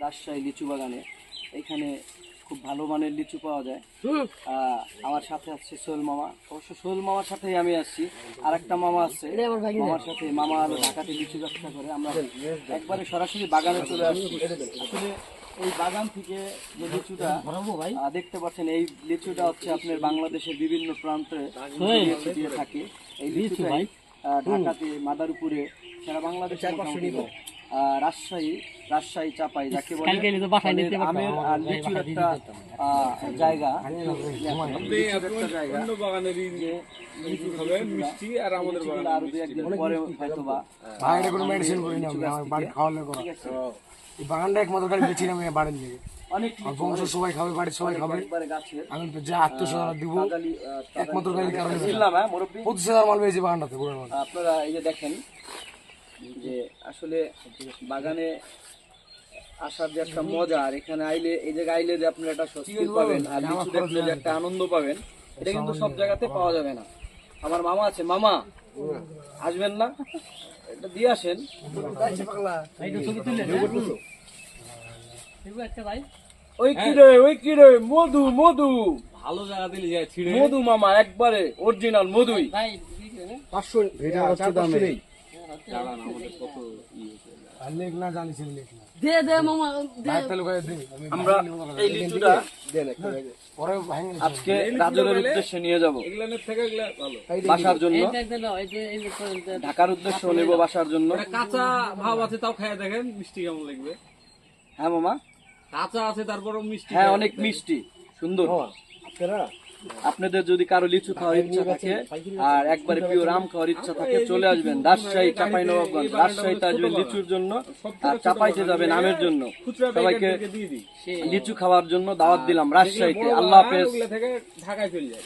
রাজশাহী লিচু বাগানে। এখানে খুব ভালো মানের লিচু পাওয়া যায়। আমার সাথে আছে সোহেল মামা, অবশ্য সোহেল মামার সাথেই আমি আসছি। আর একটা মামা আছে, মামার সাথে, মামা হলো ঢাকাতে লিচু ব্যবসা করে। আমরা একবারে সরাসরি বাগানে চলে আসছি। আসলে এই বাগান থেকে যে লিচুটা দেখতে পাচ্ছেন, এই লিচুটা হচ্ছে আপনার বাংলাদেশের বিভিন্ন প্রান্তে ছড়িয়ে ছিটিয়ে থাকে। এই লিচুটাই ঢাকাতে, মাদারীপুরে, সারা বাংলাদেশে রাজশাহী চাপাই যাকে বলে আমের আর লিচুর একটা জায়গা। আরো দু একদিন পরে হয়তো বা বাগানটা একমাত্র বেছি না বাড়ির দিকে অনেক বংশ সবাই খাবে, বাড়ির সবাই খাবে। আমি যা আত্মীয় দিব একমাত্র কারণে পঁচিশ হাজার মাল পেয়েছি বাগানটাতে। আপনারা এই যে দেখেন যে আসলে বাগানে আসার যে একটা মজা, আর এখানে আইলে, এই জায়গায় আইলে যে আপনারা একটা স্বস্তি পাবেন আর লিচু দেখলে যে একটা আনন্দ পাবেন, এটা কিন্তু সব জায়গাতে পাওয়া যাবে না। আমার মামা আছে, মামা আসবেন না, এটা দিয়ে আসেন। ওই কি রে মধু, মধু ভালো জায়গা দিলে যায় ছিড়ে মধু মামা, একবারে অরিজিনাল মধুই। 500 এটা হচ্ছে দামে চালান আমাদের কত আর লেখ না জানিস লেখ না দে মামা দে। আমরা এই লিচুটা পরে ভাঙে আজকে গাজরের উদ্দেশ্যে নিয়ে যাব এগুলোর থেকে এগুলা ভালো। বাসার জন্য, এই যে ঢাকার উদ্দেশ্যে নেব বাসার জন্য। এটা কাঁচা ভাব আছে, তাও খেয়ে দেখেন মিষ্টি কেমন লাগবে। হ্যাঁ মামা, কাঁচা আছে তারপরও মিষ্টি। হ্যাঁ অনেক মিষ্টি, সুন্দর। আপনাদের যদি কারো লিচু খাওয়ার ইচ্ছা থাকে আর একবারে পিওর আম খাওয়ার ইচ্ছা থাকে, চলে আসবেন রাজশাহী চাঁপাইনবাবগঞ্জ। রাজশাহীতে আসবেন লিচুর জন্য, আর চাঁপাইতে যাবেন আমের জন্য। সবাইকে লিচু খাওয়ার জন্য দাওয়াত দিলাম রাজশাহীতে। আল্লাহ হাফেজ। থেকে ঢাকায় চলে যায়।